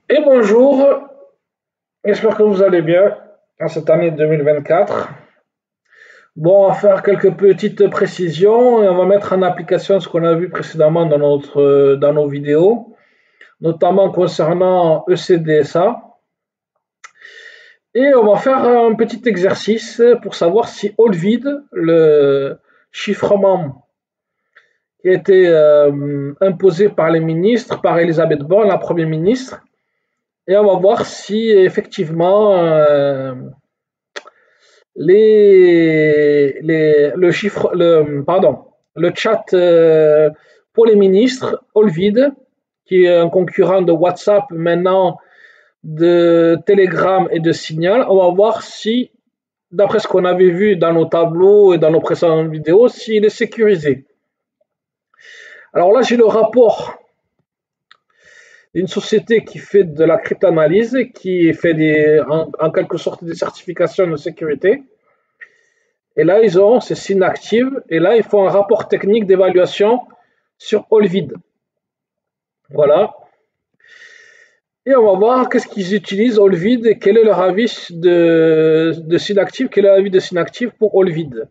Et bonjour, j'espère que vous allez bien en cette année 2024. Bon, on va faire quelques petites précisions et on va mettre en application ce qu'on a vu précédemment dans nos vidéos, notamment concernant ECDSA. Et on va faire un petit exercice pour savoir si Olvid, le chiffrement qui a été imposé par les ministres, par Elisabeth Borne, la première ministre, et on va voir si effectivement le chat pour les ministres, Olvid, qui est un concurrent de WhatsApp maintenant, de Telegram et de Signal, on va voir si, d'après ce qu'on avait vu dans nos tableaux et dans nos précédentes vidéos, s'il est sécurisé. Alors là, j'ai le rapport d'une société qui fait de la cryptanalyse, qui fait en quelque sorte des certifications de sécurité. Et là, c'est Synactive, et là, ils font un rapport technique d'évaluation sur Olvid. Voilà. Et on va voir qu'est-ce qu'ils utilisent Olvid et quel est leur avis de Synactive, quel est l'avis de Synactive pour Olvid.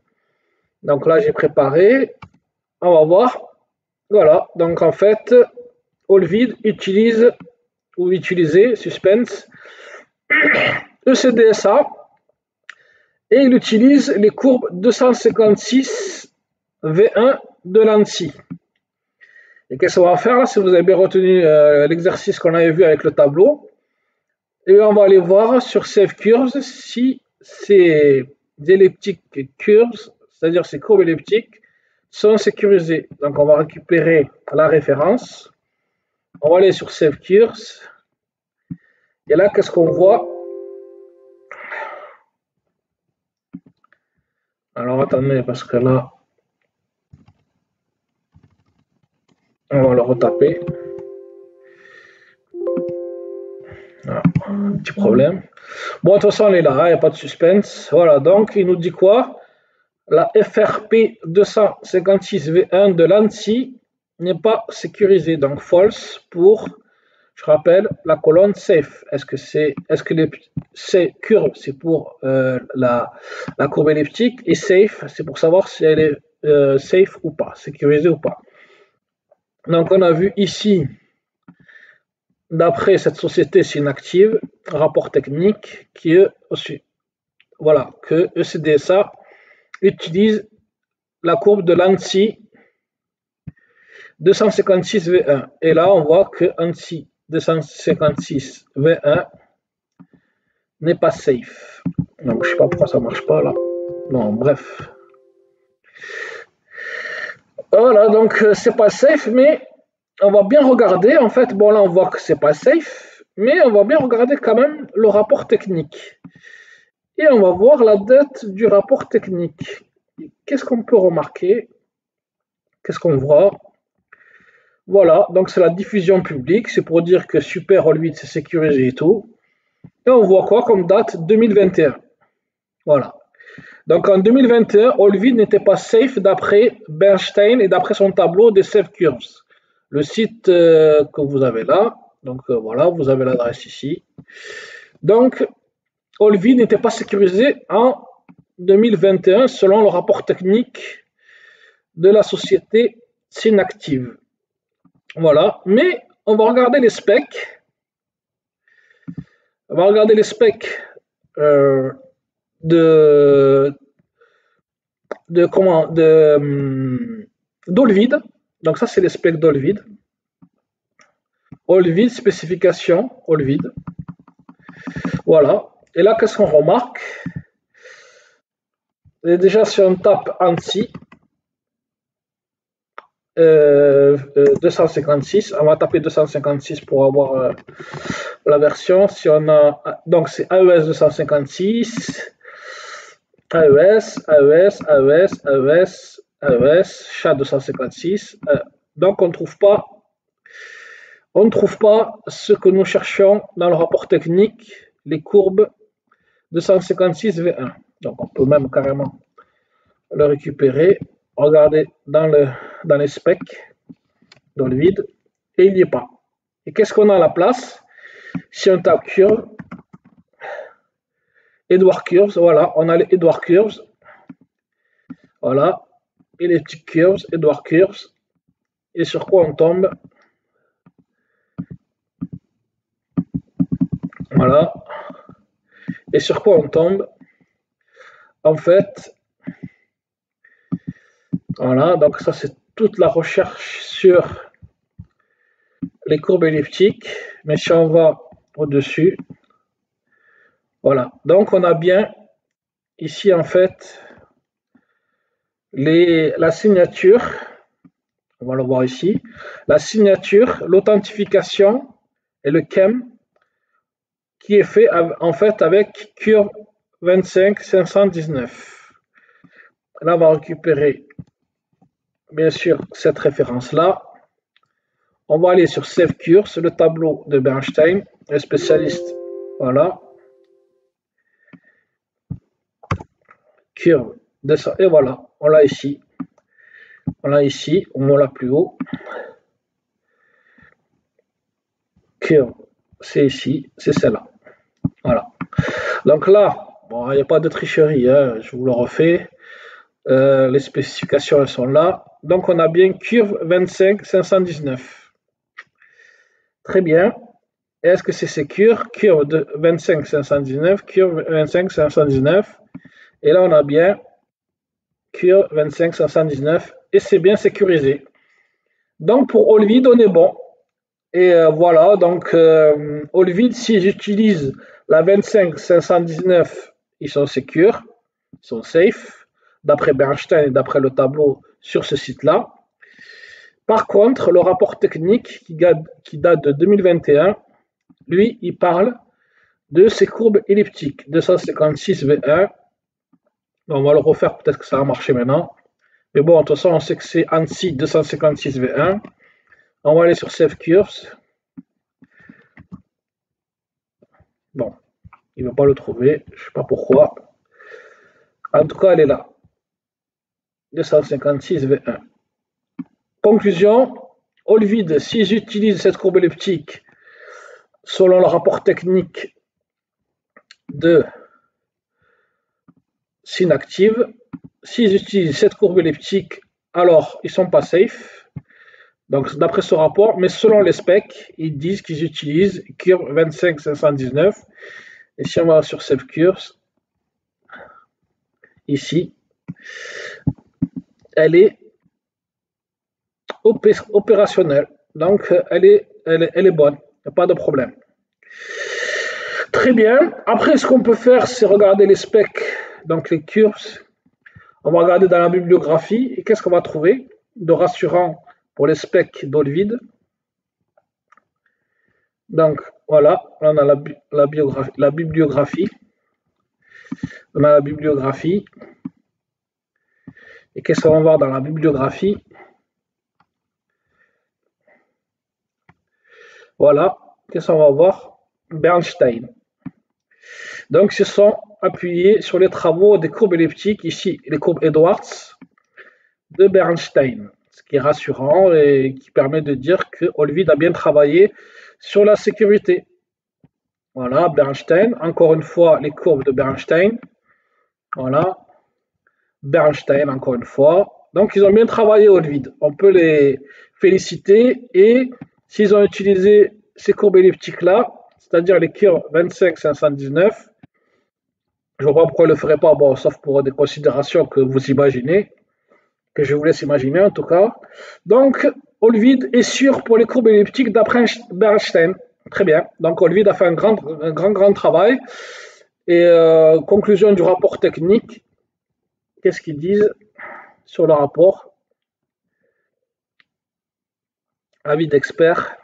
Donc là, j'ai préparé. On va voir. Voilà. Donc en fait, Olvid utilise ou utiliser, suspense, ECDSA, et il utilise les courbes 256 V1 de l'ANSI. Et qu'est-ce qu'on va faire là? Si vous avez bien retenu l'exercice qu'on avait vu avec le tableau, et on va aller voir sur Save Curves si ces elliptiques curves, c'est-à-dire ces courbes elliptiques, sont sécurisées. Donc on va récupérer la référence. On va aller sur Save Curves. Et là, qu'est-ce qu'on voit? Alors attendez, parce que là, on va le retaper. Ah, un petit problème. Bon, de toute façon, elle est là, il n'y a pas de suspense. Voilà, donc il nous dit quoi? La FRP 256V1 de l'ANSI n'est pas sécurisée, donc false pour, je rappelle, la colonne safe. Est-ce que les curves, c'est pour la courbe elliptique, et safe, c'est pour savoir si elle est safe ou pas, sécurisée ou pas. Donc on a vu ici, d'après cette société Synactive, rapport technique qui est aussi, voilà, que ECDSA utilise la courbe de l'ANSI 256V1. Et là, on voit que ANSI 256V1 n'est pas safe. Donc, je sais pas pourquoi ça marche pas là. Bon, bref. Voilà, donc c'est pas safe, mais on va bien regarder. En fait, bon là, on voit que c'est pas safe, mais on va bien regarder quand même le rapport technique. Et on va voir la date du rapport technique. Qu'est-ce qu'on peut remarquer? Qu'est-ce qu'on voit? Voilà, donc c'est la diffusion publique, c'est pour dire que Super Olvid c'est sécurisé et tout. Et on voit quoi comme date? 2021. Voilà. Donc en 2021, Olvid n'était pas safe d'après Bernstein et d'après son tableau des Safe Curves. Le site que vous avez là, donc voilà, vous avez l'adresse ici. Donc Olvid n'était pas sécurisé en 2021 selon le rapport technique de la société Synactive. Voilà, mais on va regarder les specs. On va regarder les specs de d'Olvid. Donc ça, c'est les specs d'Olvid. Olvid, spécification, Olvid. Voilà. Et là, qu'est-ce qu'on remarque? Et déjà, si on tape ANSI 256, on va taper 256 pour avoir la version. Si on a, donc c'est AES 256, AES, AES, AES, AES, AES, chat 256. Donc on ne trouve pas ce que nous cherchions dans le rapport technique, les courbes 256V1. Donc on peut même carrément le récupérer, regarder dans les specs, dans le vide, et il n'y est pas. Et qu'est-ce qu'on a à la place? Si on tape curve, Edward Curves, voilà, on a les Edward Curves. Voilà, et les petites curves, Edward Curves. Et sur quoi on tombe? Voilà. Et sur quoi on tombe? En fait, voilà, donc ça c'est toute la recherche sur les courbes elliptiques. Mais si on va au-dessus, voilà. Donc on a bien ici en fait la signature, on va le voir ici, la signature, l'authentification et le KEM qui est fait en fait avec curve 25519. Là, on va récupérer bien sûr cette référence-là. On va aller sur Save Curves, le tableau de Bernstein, le spécialiste. Voilà. Curve, descend, et voilà, on l'a ici. On l'a ici, on l'a plus haut. Curve, c'est ici, c'est celle-là. Voilà. Donc là, bon, il n'y a pas de tricherie, hein, je vous le refais. Les spécifications elles sont là. Donc on a bien curve 25519. Très bien. Est-ce que c'est secure? Curve de 25519, curve 25519. Et là on a bien curve 25519 et c'est bien sécurisé. Donc pour Olvid on est bon. Et voilà, donc Olvid, si j'utilise la 25519, ils sont secures, ils sont safe, d'après Bernstein et d'après le tableau sur ce site-là. Par contre, le rapport technique qui date de 2021, lui, il parle de ces courbes elliptiques, 256 V1. On va le refaire, peut-être que ça va marcher maintenant. Mais bon, de toute façon, on sait que c'est ANSI 256 V1. On va aller sur Save Curves. Bon, il ne va pas le trouver, je ne sais pas pourquoi. En tout cas, elle est là. 256 V1. Conclusion, Olvid, si j'utilise cette courbe elliptique selon le rapport technique de Synactive, si j'utilise cette courbe elliptique, alors ils ne sont pas safe. Donc d'après ce rapport, mais selon les specs, ils disent qu'ils utilisent curve 25519. Et si on va sur Save Curves, ici, elle est opérationnelle. Donc elle est bonne, il n'y a pas de problème. Très bien. Après, ce qu'on peut faire, c'est regarder les specs, donc les curves. On va regarder dans la bibliographie et qu'est-ce qu'on va trouver de rassurant pour les specs d'Olvid. Donc voilà, on a la bibliographie. On a la bibliographie. Et qu'est-ce qu'on va voir dans la bibliographie? Voilà, qu'est-ce qu'on va voir? Bernstein. Donc, ils se sont appuyés sur les travaux des courbes elliptiques, ici les courbes Edwards de Bernstein, ce qui est rassurant et qui permet de dire que Olvid a bien travaillé sur la sécurité. Voilà, Bernstein, encore une fois, les courbes de Bernstein. Voilà, Bernstein, encore une fois. Donc, ils ont bien travaillé Olvid. On peut les féliciter et s'ils ont utilisé ces courbes elliptiques-là, c'est-à-dire les curves 25-519, je ne vois pas pourquoi ils ne le feraient pas, bon, sauf pour des considérations que vous imaginez, que je vous laisse imaginer en tout cas. Donc, Olvid est sûr pour les courbes elliptiques d'après Bernstein. Très bien. Donc, Olvid a fait un grand travail. Et conclusion du rapport technique, qu'est-ce qu'ils disent sur le rapport? Avis d'experts.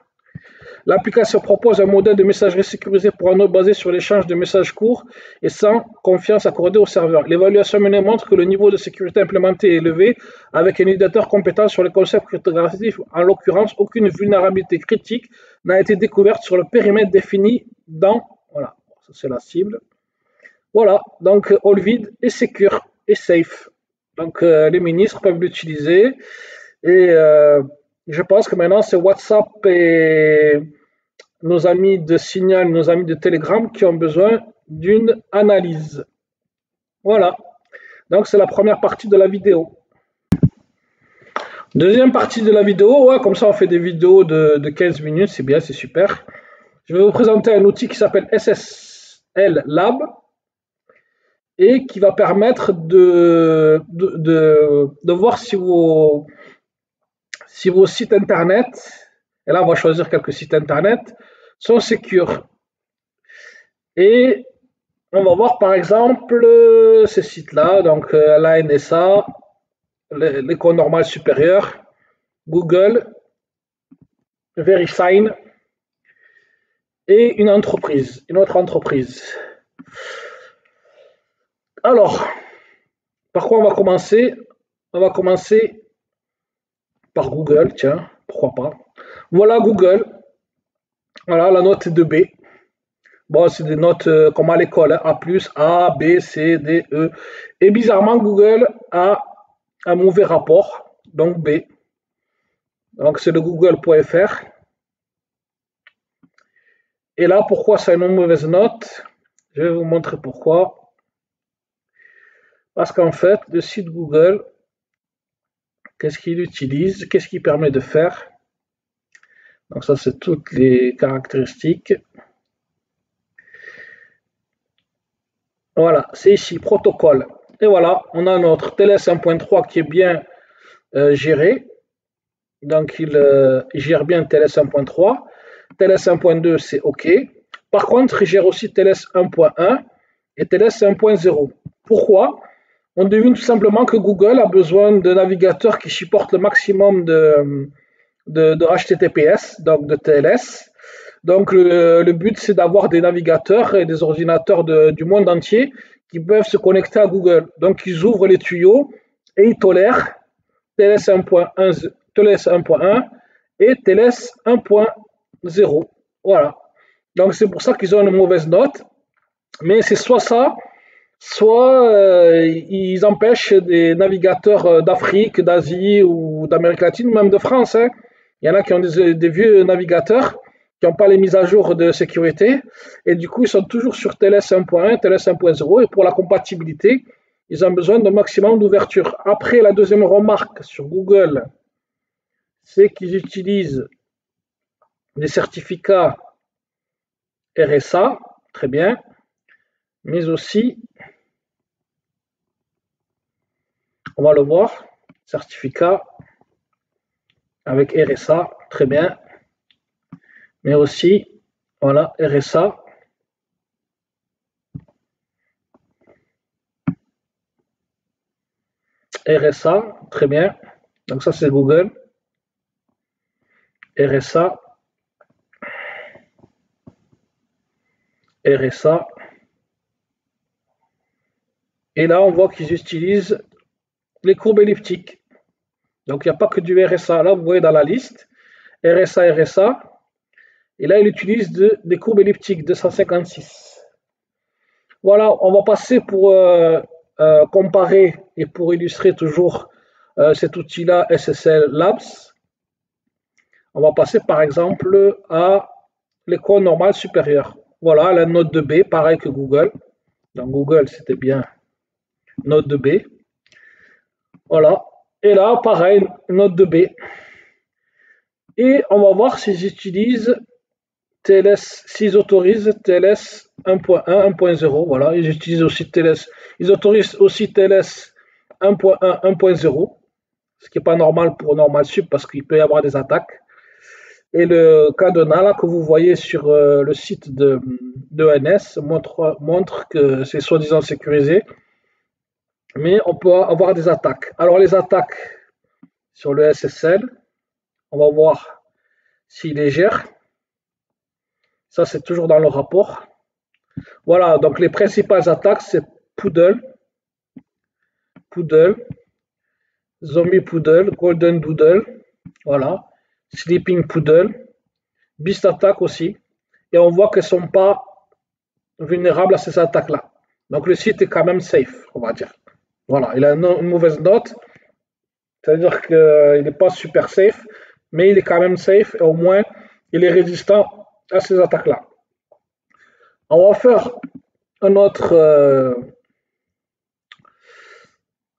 L'application propose un modèle de messagerie sécurisé pour un node basé sur l'échange de messages courts et sans confiance accordée au serveur. L'évaluation menée montre que le niveau de sécurité implémenté est élevé avec un utilisateur compétent sur les concepts cryptographiques. En l'occurrence, aucune vulnérabilité critique n'a été découverte sur le périmètre défini dans... Voilà, ça c'est la cible. Voilà, donc Olvid est secure et safe. Donc les ministres peuvent l'utiliser et... je pense que maintenant c'est WhatsApp et nos amis de Signal, nos amis de Telegram qui ont besoin d'une analyse. Voilà. Donc, c'est la première partie de la vidéo. Deuxième partie de la vidéo, ouais, comme ça on fait des vidéos de 15 minutes, c'est bien, c'est super. Je vais vous présenter un outil qui s'appelle SSL Lab et qui va permettre de voir si vos sites internet, et là on va choisir quelques sites internet, sont secures. Et on va voir par exemple ces sites-là, donc la NSA, l'École normale supérieure, Google, VeriSign et une autre entreprise. Alors, par quoi on va commencer? On va commencer par Google, tiens, pourquoi pas. Voilà Google, voilà la note de B. Bon, c'est des notes comme à l'école, hein, A+, A, B, C, D, E. Et bizarrement, Google a un mauvais rapport, donc B. Donc c'est le google.fr. Et là, pourquoi ça a une mauvaise note? Je vais vous montrer pourquoi. Parce qu'en fait, le site Google, qu'est-ce qu'il utilise? Qu'est-ce qu'il permet de faire? Donc ça, c'est toutes les caractéristiques. Voilà, c'est ici, protocole. Et voilà, on a notre TLS 1.3 qui est bien géré. Donc, il gère bien TLS 1.3. TLS 1.2, c'est OK. Par contre, il gère aussi TLS 1.1 et TLS 1.0. Pourquoi? On devine tout simplement que Google a besoin de navigateurs qui supportent le maximum de HTTPS, donc de TLS. Donc, le but, c'est d'avoir des navigateurs et des ordinateurs du monde entier qui peuvent se connecter à Google. Donc, ils ouvrent les tuyaux et ils tolèrent TLS 1.1 et TLS 1.0. Voilà. Donc, c'est pour ça qu'ils ont une mauvaise note. Mais c'est soit ça, soit ils empêchent des navigateurs d'Afrique, d'Asie ou d'Amérique latine, ou même de France. Hein. Il y en a qui ont des vieux navigateurs qui n'ont pas les mises à jour de sécurité, et du coup, ils sont toujours sur TLS 1.1, TLS 1.0, et pour la compatibilité, ils ont besoin d'un maximum d'ouverture. Après, la deuxième remarque sur Google, c'est qu'ils utilisent des certificats RSA, très bien, mais aussi, on va le voir, certificat avec RSA, très bien, mais aussi, voilà, RSA, RSA, très bien, donc ça c'est Google, RSA, RSA, et là on voit qu'ils utilisent les courbes elliptiques. Donc il n'y a pas que du RSA, là vous voyez dans la liste, RSA, RSA, et là il utilise des courbes elliptiques, 256. Voilà, on va passer pour comparer et pour illustrer toujours cet outil-là SSL Labs. On va passer par exemple à l'école normale supérieure. Voilà, la note de B, pareil que Google. Dans Google, c'était bien note de B. Voilà. Et là, pareil, note de B. Et on va voir s'ils utilisent TLS, s'ils autorisent TLS 1.1, 1.0. Voilà, ils utilisent aussi TLS. Ils autorisent aussi TLS 1.1, 1.0. Ce qui n'est pas normal pour normal sup parce qu'il peut y avoir des attaques. Et le cadenas là, que vous voyez sur le site de ENS montre que c'est soi-disant sécurisé, mais on peut avoir des attaques. Alors les attaques sur le SSL, on va voir s'il les gère. Ça c'est toujours dans le rapport. Voilà, donc les principales attaques c'est Poodle, Zombie Poodle, Golden Doodle, voilà, Sleeping Poodle, Beast Attack aussi. Et on voit qu'elles ne sont pas vulnérables à ces attaques-là. Donc le site est quand même safe, on va dire. Voilà, il a une mauvaise note, c'est-à-dire qu'il n'est pas super safe, mais il est quand même safe et au moins il est résistant à ces attaques-là. On va faire un autre.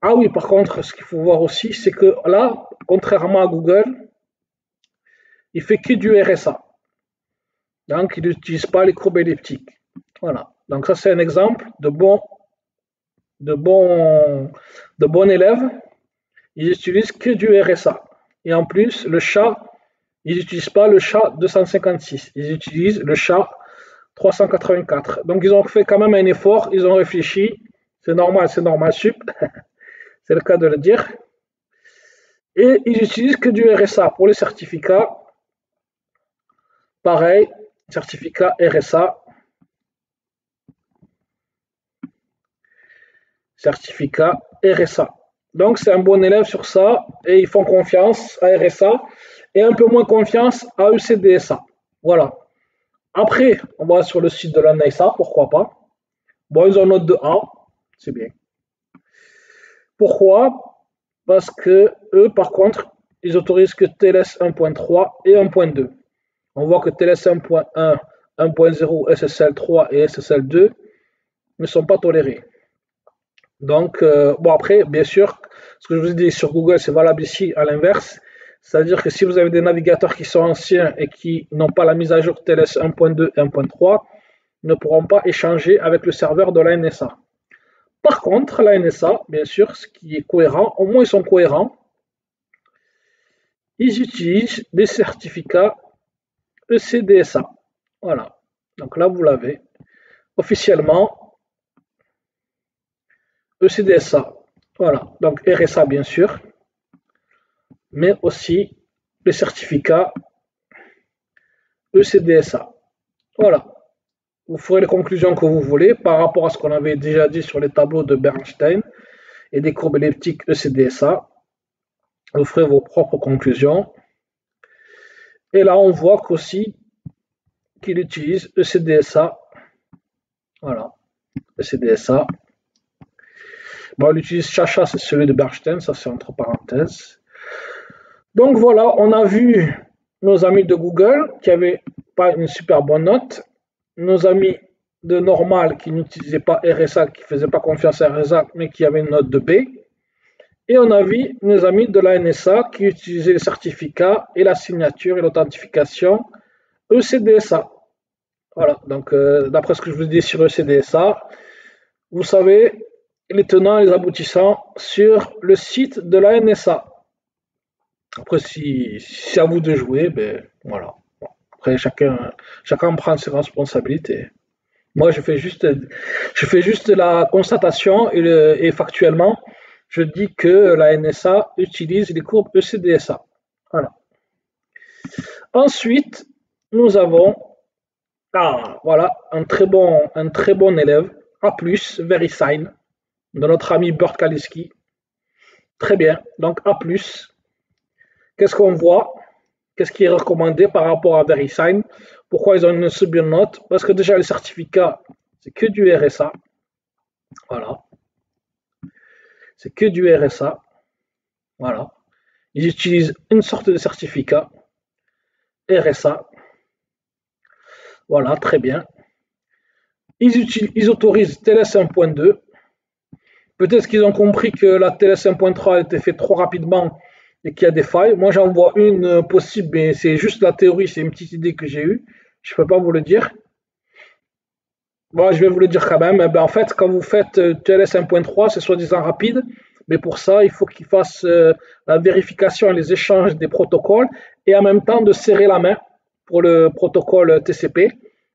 Ah oui, par contre, ce qu'il faut voir aussi, c'est que là, contrairement à Google, il fait que du RSA. Donc, il n'utilise pas les courbes elliptiques. Voilà. Donc, ça, c'est un exemple de bon élève. Ils n'utilisent que du RSA. Et en plus, le chat, ils n'utilisent pas le chat 256. Ils utilisent le chat 384. Donc, ils ont fait quand même un effort. Ils ont réfléchi. C'est normal, sup. C'est le cas de le dire. Et ils n'utilisent que du RSA pour les certificats. Pareil, certificat RSA. Certificat RSA. Donc, c'est un bon élève sur ça et ils font confiance à RSA et un peu moins confiance à ECDSA. Voilà. Après, on va sur le site de la NISA, pourquoi pas. Bon, ils ont note de A, c'est bien. Pourquoi? Parce que eux, par contre, ils autorisent que TLS 1.3 et 1.2. On voit que TLS 1.1, 1.0, SSL 3 et SSL 2 ne sont pas tolérés. Donc, bon, après, bien sûr, ce que je vous ai dit sur Google, c'est valable ici à l'inverse. C'est-à-dire que si vous avez des navigateurs qui sont anciens et qui n'ont pas la mise à jour TLS 1.2 et 1.3, ne pourront pas échanger avec le serveur de la NSA. Par contre, la NSA, bien sûr, ce qui est cohérent, au moins ils sont cohérents, ils utilisent des certificats ECDSA. Voilà. Donc là, vous l'avez. Officiellement, ECDSA. Voilà. Donc RSA, bien sûr, mais aussi les certificats ECDSA. Voilà. Vous ferez les conclusions que vous voulez par rapport à ce qu'on avait déjà dit sur les tableaux de Bernstein et des courbes elliptiques ECDSA. Vous ferez vos propres conclusions. Et là, on voit qu'aussi qu'il utilise ECDSA. Voilà. ECDSA. Bon, il utilise Chacha, c'est celui de Bernstein, ça c'est entre parenthèses. Donc voilà, on a vu nos amis de Google qui n'avaient pas une super bonne note, nos amis de Normal qui n'utilisaient pas RSA, qui ne faisaient pas confiance à RSA, mais qui avaient une note de B. Et on a vu nos amis de la NSA qui utilisaient les certificats et la signature et l'authentification ECDSA. Voilà, donc d'après ce que je vous dis sur ECDSA, vous savez les tenants et les aboutissants sur le site de la NSA. Après, si c'est à vous de jouer, ben voilà. Bon. Après, chacun prend ses responsabilités. Moi, je fais juste la constatation et factuellement, je dis que la NSA utilise les courbes ECDSA. Voilà. Ensuite, nous avons voilà, un très bon élève, A+, VeriSign, de notre ami Burt Kaliski. Très bien. Donc A+, qu'est-ce qu'on voit? Qu'est-ce qui est recommandé par rapport à VeriSign? Pourquoi ils ont une super note? Parce que déjà, le certificat, c'est que du RSA. Voilà. C'est que du RSA. Voilà. Ils utilisent une sorte de certificat RSA. Voilà, très bien. Ils autorisent TLS 1.2. Peut-être qu'ils ont compris que la TLS 1.3 a été faite trop rapidement et qu'il y a des failles. Moi, j'en vois une possible, mais c'est juste la théorie, c'est une petite idée que j'ai eue. Je ne peux pas vous le dire. Bon, je vais vous le dire quand même. En fait, quand vous faites TLS 1.3, c'est soi-disant rapide, mais pour ça, il faut qu'ils fassent la vérification et les échanges des protocoles et en même temps de serrer la main pour le protocole TCP.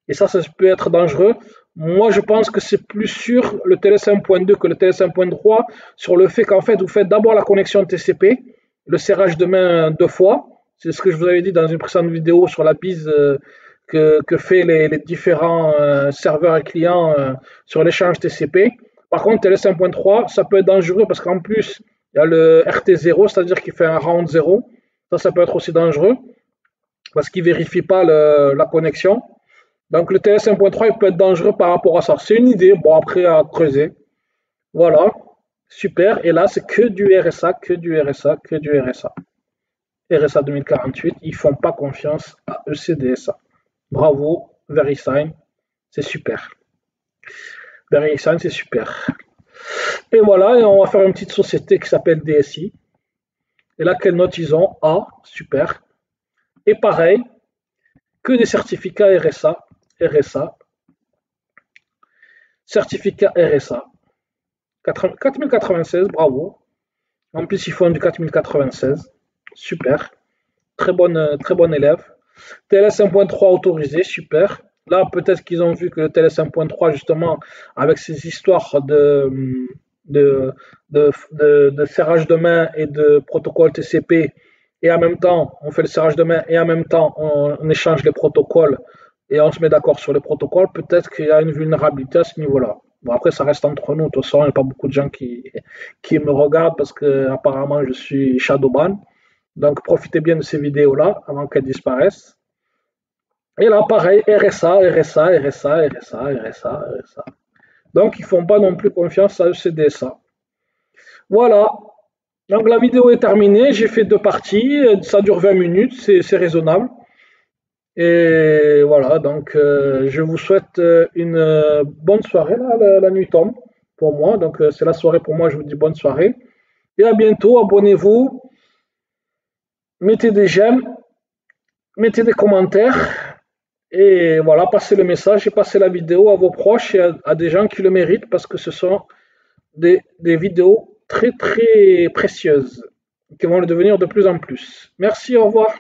Et ça peut être dangereux. Moi, je pense que c'est plus sûr le TLS 1.2 que le TLS 1.3 sur le fait qu'en fait, vous faites d'abord la connexion TCP, le serrage de main 2 fois. C'est ce que je vous avais dit dans une précédente vidéo sur la bise que fait les différents serveurs et clients sur l'échange TCP. Par contre, TLS 1.3, ça peut être dangereux parce qu'en plus, il y a le RT0, c'est-à-dire qu'il fait un round 0. Ça peut être aussi dangereux parce qu'il ne vérifie pas la connexion. Donc le TLS 1.3 il peut être dangereux par rapport à ça. C'est une idée, bon après à creuser. Voilà, super. Et là c'est que du RSA, que du RSA, que du RSA. RSA 2048, ils ne font pas confiance à ECDSA. Bravo, VeriSign, c'est super. VeriSign, c'est super. Et voilà, et on va faire une petite société qui s'appelle DSI. Et là, quelle note ils ont? A, super. Et pareil, que des certificats RSA, RSA, certificat RSA. 4096, bravo. En plus, ils font du 4096. Super. Très bon élève. TLS 1.3 autorisé, super. Là, peut-être qu'ils ont vu que le TLS 1.3, justement, avec ces histoires de, de serrage de main et de protocole TCP, et en même temps, on fait le serrage de main et en même temps, on échange les protocoles et on se met d'accord sur les protocoles, peut-être qu'il y a une vulnérabilité à ce niveau-là. Bon, après, ça reste entre nous. De toute façon, il n'y a pas beaucoup de gens qui me regardent parce que apparemment je suis Shadowban. Donc, profitez bien de ces vidéos-là avant qu'elles disparaissent. Et là, pareil, RSA, RSA, RSA, RSA, RSA, RSA. Donc, ils ne font pas non plus confiance à ECDSA. Voilà. Donc, la vidéo est terminée. J'ai fait 2 parties. Ça dure 20 minutes. C'est raisonnable. Et voilà. Donc, je vous souhaite une bonne soirée. Là, la nuit tombe pour moi. Donc, c'est la soirée pour moi. Je vous dis bonne soirée. Et à bientôt. Abonnez-vous. Mettez des j'aime. Mettez des commentaires. Et voilà, passez le message et passez la vidéo à vos proches et à des gens qui le méritent parce que ce sont des vidéos très très précieuses qui vont le devenir de plus en plus. Merci, au revoir.